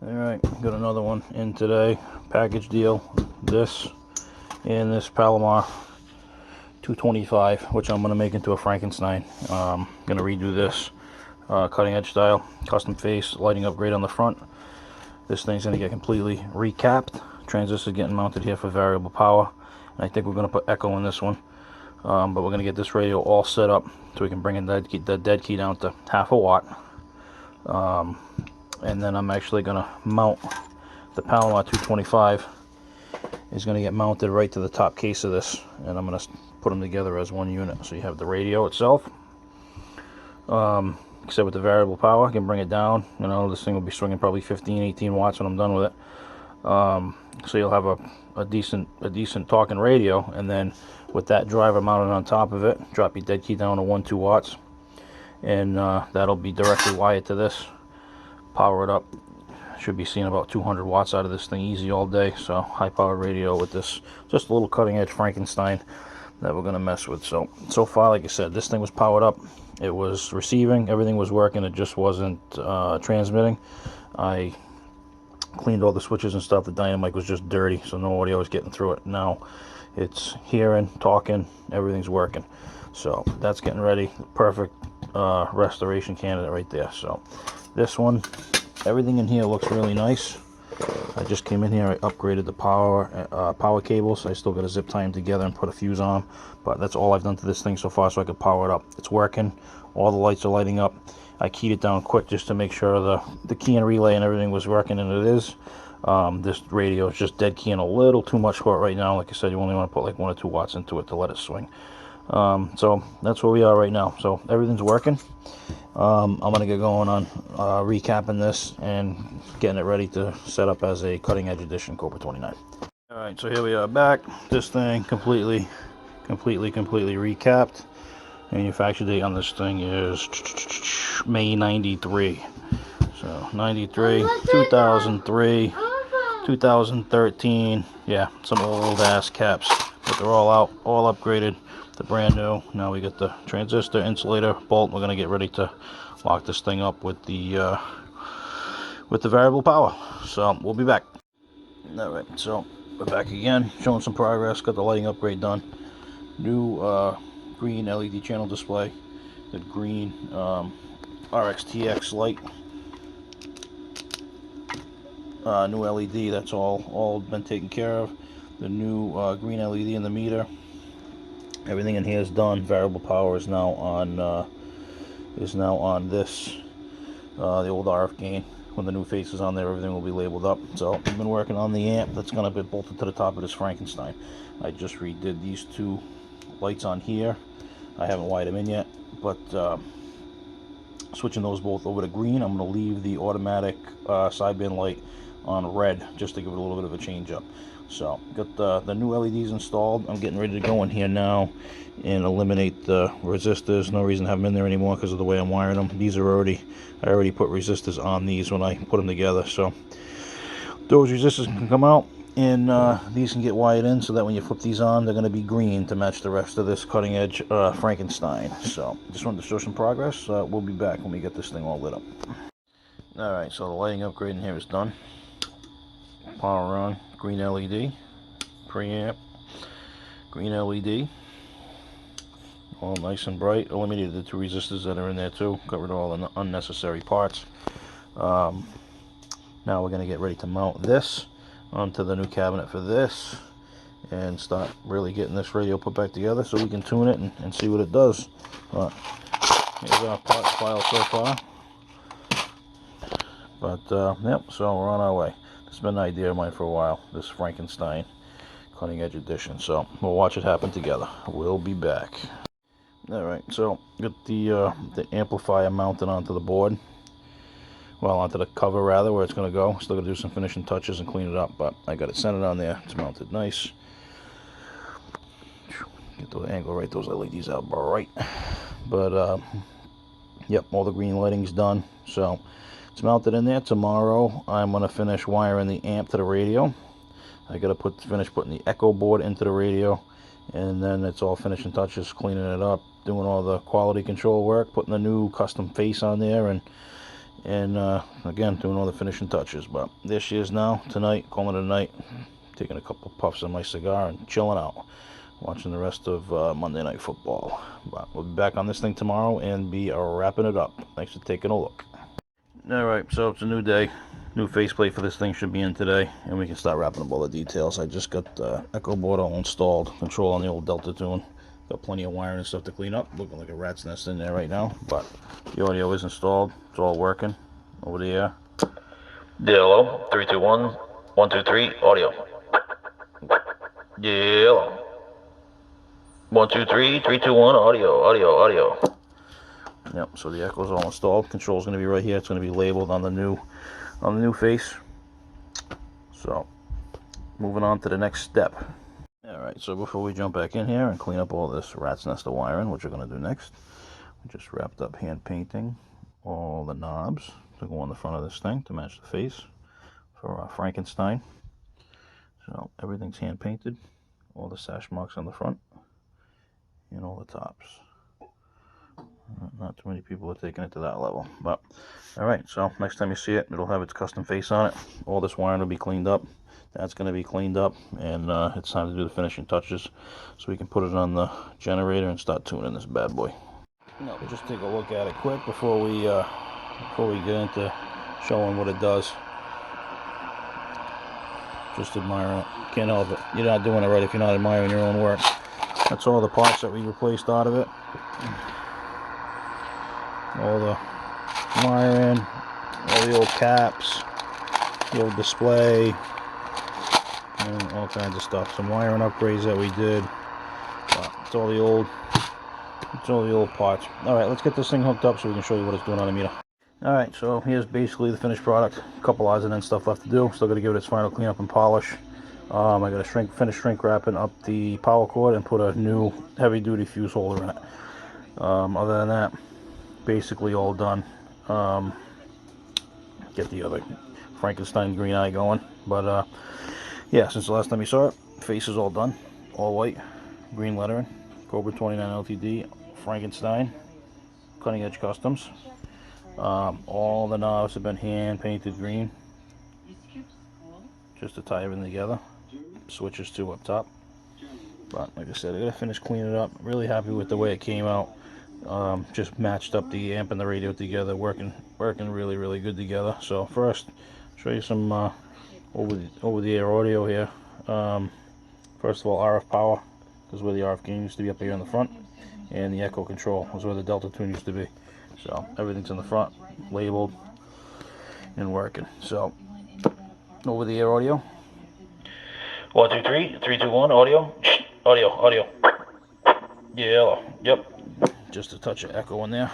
Alright, got another one in today. Package deal. This and this Palomar 225, which I'm going to make into a Frankenstein. Going to redo this cutting edge style, custom face, lighting upgrade on the front. This thing's going to get completely recapped. Transistor getting mounted here for variable power. And I think we're going to put echo in this one. But we're going to get this radio all set up so we can bring in the dead key down to half a watt. And then I'm actually going to mount the Palomar 225. Is going to get mounted right to the top case of this, and I'm going to put them together as one unit. So you have the radio itself, except with the variable power, I can bring it down. You know, this thing will be swinging probably 15-18 watts when I'm done with it. So you'll have a decent talking radio, and then with that driver mounted on top of it, drop your dead key down to 1-2 watts, and that'll be directly wired to this. Power it up. Should be seeing about 200 watts out of this thing easy all day. So high powered radio with this, just a little cutting edge Frankenstein that we're going to mess with. So far, like I said, this thing was powered up. It was receiving, everything was working, it just wasn't transmitting. I cleaned all the switches and stuff. The dynamic was just dirty, so no audio was getting through it. Now it's hearing, talking, everything's working. So that's getting ready. Perfect restoration candidate right there. So this one, everything in here looks really nice. I just came in here, I upgraded the power cables. I still got to zip tie them together and put a fuse on them, but that's all I've done to this thing so far so I could power it up. It's working, all the lights are lighting up. I keyed it down quick just to make sure the key and relay and everything was working, and it is. This radio is just dead keying a little too much for it right now. Like I said, you only want to put like 1 or 2 watts into it to let it swing. So that's where we are right now. So everything's working. I'm going to get going on recapping this and getting it ready to set up as a cutting edge edition Cobra 29. Alright, so here we are back. This thing completely recapped. Manufacture date on this thing is May 93. So 93, 2003, 2013. Yeah, some old ass caps, but they're all out, all upgraded. The brand new. Now we get the transistor, insulator, bolt. We're going to get ready to lock this thing up with the variable power. So we'll be back. All right, so we're back again, showing some progress. Got the lighting upgrade done. New green LED channel display. The green RXTX light. New LED. That's all been taken care of. The new green LED in the meter. Everything in here is done. Variable power is now on this, the old RF gain. When the new face is on there, everything will be labeled up. So I've been working on the amp that's going to be bolted to the top of this Frankenstein. I just redid these 2 lights on here. I haven't wired them in yet, but switching those both over to green. I'm going to leave the automatic sideband light on red just to give it a little bit of a change up. So got the new LEDs installed. I'm getting ready to go in here now and eliminate the resistors. No reason to have them in there anymore because of the way I'm wiring them. These are I already put resistors on these when I put them together. So those resistors can come out, and these can get wired in so that when you flip these on, they're going to be green to match the rest of this cutting edge Frankenstein. So just wanted to show some progress. We'll be back when we get this thing all lit up. Alright, so the lighting upgrade in here is done. Power on, green LED, preamp, green LED, all nice and bright. Eliminated the 2 resistors that are in there too, covered all the unnecessary parts. Now we're going to get ready to mount this onto the new cabinet for this and start really getting this radio put back together so we can tune it and see what it does. Here's our parts file so far. But yep, so we're on our way. It's been an idea of mine for a while, this Frankenstein cutting edge edition. So we'll watch it happen together. We'll be back. Alright, so got the amplifier mounted onto the board. Well, onto the cover rather, where it's going to go. Still got to do some finishing touches and clean it up, but I got it centered on there. It's mounted nice. Get the angle right, those LEDs out bright. But yep, all the green lighting's done. So it's mounted in there. Tomorrow I'm going to finish wiring the amp to the radio. I got to finish putting the echo board into the radio, and then it's all finishing touches, cleaning it up, doing all the quality control work, putting the new custom face on there, and and again, doing all the finishing touches. But there she is now, tonight, calling it a night, taking a couple puffs of my cigar and chilling out, watching the rest of Monday Night Football. But we'll be back on this thing tomorrow and be wrapping it up. Thanks for taking a look. Alright, so it's a new day. New faceplate for this thing should be in today, and we can start wrapping up all the details. I just got the Echo board all installed, control on the old Delta Tune. Got plenty of wiring and stuff to clean up. Looking like a rat's nest in there right now, but the audio is installed. It's all working over the air. Hello, 321, 123, audio. Hello. 123, 321, audio. Yep, so the Echo's all installed. Control's going to be right here. It's going to be labeled on the new face. So, moving on to the next step. Alright, so before we jump back in here and clean up all this rat's nest of wiring, which we're going to do next, we just wrapped up hand painting all the knobs to go on the front of this thing to match the face for Frankenstein. So everything's hand painted, all the sash marks on the front and all the tops. Not too many people are taking it to that level, but alright, so next time you see it, it'll have its custom face on it. All this wiring will be cleaned up. That's going to be cleaned up, and it's time to do the finishing touches so we can put it on the generator and start tuning this bad boy. Now we'll just take a look at it quick before we get into showing what it does. Just admiring it. Can't help it. You're not doing it right if you're not admiring your own work. That's all the parts that we replaced out of it. All the wiring, all the old caps, the old display, and all kinds of stuff. Some wiring upgrades that we did. It's all the old parts. Alright, let's get this thing hooked up so we can show you what it's doing on the meter. Alright, so here's basically the finished product. A couple odds and ends stuff left to do. Still got to give it its final cleanup and polish. I got to finish shrink wrapping up the power cord and put a new heavy duty fuse holder in it. Other than that, basically all done. Get the other Frankenstein green eye going. But yeah, since the last time you saw it, face is all done. All white, green lettering, Cobra 29 LTD, Frankenstein, cutting edge customs. All the knobs have been hand painted green just to tie everything together. Switches too up top. But like I said, I gotta finish cleaning it up. Really happy with the way it came out. Just matched up the amp and the radio together, working really good together. So first, show you some over the air audio here. First of all, RF power is where the RF gain used to be, up here in the front, and the Echo control was where the Delta Tune used to be. So everything's in the front, labeled and working. So over the air audio. 1, 2, 3, 3, 2, 1, audio. Audio. Yeah, yep. Just a touch of echo in there,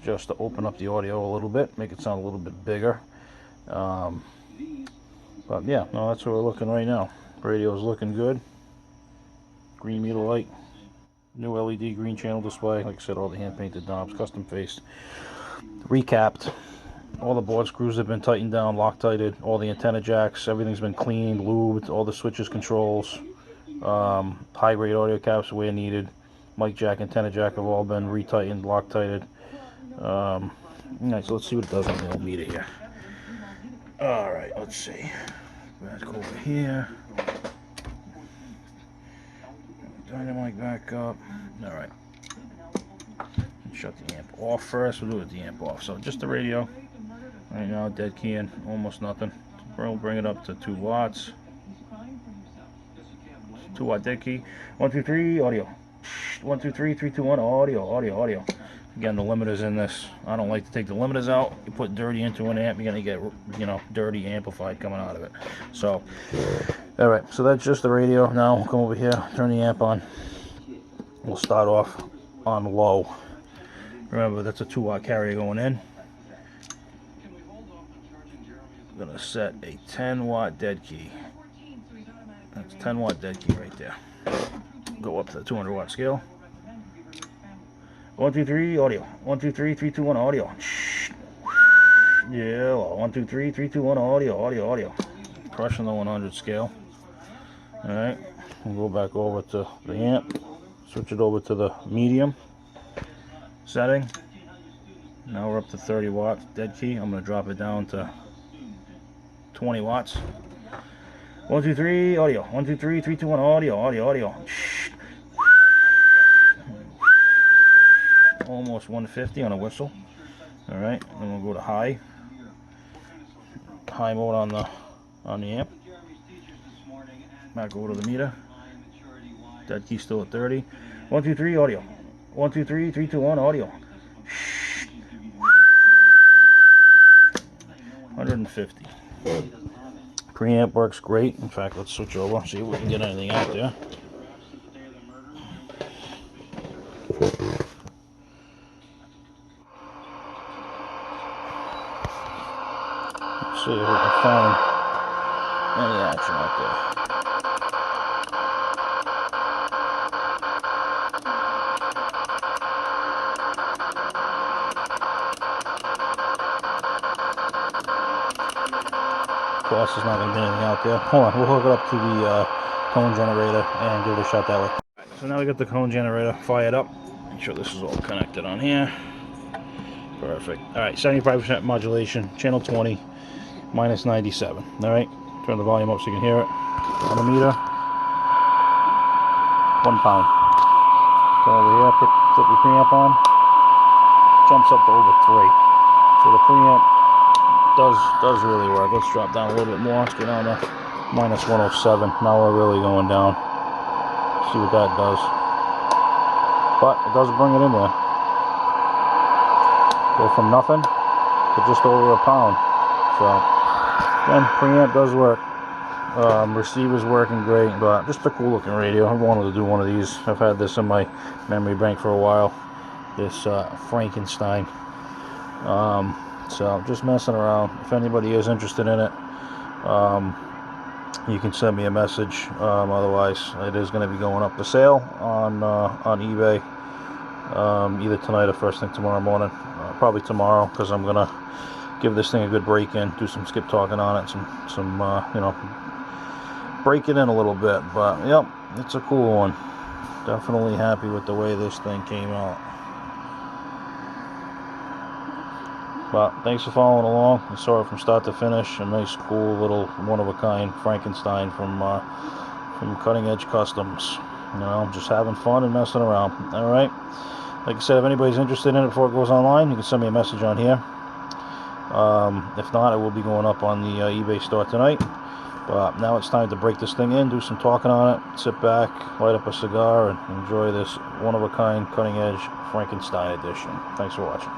just to open up the audio a little bit, make it sound a little bit bigger. But yeah, no, that's where we're looking right now. Radio's looking good. Green meter light, new LED green channel display. Like I said, all the hand painted knobs, custom faced, recapped. All the board screws have been tightened down, Loctited. All the antenna jacks, everything's been cleaned, lubed. All the switches, controls, high grade audio caps where needed. Mic jack, antenna jack have all been retightened, Loctited. Alright, so let's see what it does on the old meter here. Alright, let's see. Let's go over here. Dynamite back up. Alright. Shut the amp off first. We'll do it with the amp off. So just the radio. Right now, dead keying, almost nothing. We'll bring it up to 2 watts. 2 watt dead key. 1, 2, 3, audio. 1, 2, 3, 3, 2, 1, audio. Again, the limiters in this. I don't like to take the limiters out. You put dirty into an amp, you're gonna get, dirty amplified coming out of it. So, all right. So that's just the radio. Now we'll come over here, turn the amp on. We'll start off on low. Remember, that's a 2 watt carrier going in. I'm gonna set a 10 watt dead key. That's 10 watt dead key right there. Go up to the 200 watt scale. 1, 2, 3, audio. 1, 2, 3, 3, 2, 1, audio. Yeah, 1, 2, 3, 3, 2, 1, audio. Crushing the 100 scale. Alright, we'll go back over to the amp. Switch it over to the medium setting. Now we're up to 30 watts, dead key. I'm going to drop it down to 20 watts. 1, 2, 3, audio. 1, 2, 3, 3, 2, 1, audio, audio, audio. Almost 150 on a whistle. All right, then we'll go to high. High mode on the amp. Back over to the meter. Dead key still at 30. 1, 2, 3, audio. 1, 2, 3, 3, 2, 1, audio. 150. Preamp works great. In fact, let's switch over, see if we can get anything out there. Let's see if we can find any action out there. Of course, there's not going to be anything out there. Hold on, we'll hook it up to the cone generator and give it a shot that way. So now we got the cone generator fired up. Make sure this is all connected on here. Perfect. Alright, 75% modulation, channel 20, minus 97. Alright, turn the volume up so you can hear it. On the meter, 1 pound. So over here, flip the preamp on, jumps up to over 3. So the preamp does really work. Let's drop down a little bit more. Let's get down to minus 107. Now we're really going down. See what that does. But it does bring it in there. Go from nothing to just over a pound. So again, preamp does work. Receiver's working great, but just a cool looking radio. I wanted to do one of these. I've had this in my memory bank for a while. This Frankenstein. So just messing around. If anybody is interested in it, you can send me a message. Otherwise, it is going to be going up for sale on eBay either tonight or first thing tomorrow morning. Probably tomorrow, because I'm gonna give this thing a good break in, do some skip talking on it, some you know, break it in a little bit. But yep, it's a cool one. Definitely happy with the way this thing came out. But thanks for following along. I saw it from start to finish. A nice, cool little one-of-a-kind Frankenstein from Cutting Edge Customs. You know, just having fun and messing around. All right. Like I said, if anybody's interested in it before it goes online, you can send me a message on here. If not, it will be going up on the eBay store tonight. But now it's time to break this thing in, do some talking on it, sit back, light up a cigar, and enjoy this one-of-a-kind Cutting Edge Frankenstein edition. Thanks for watching.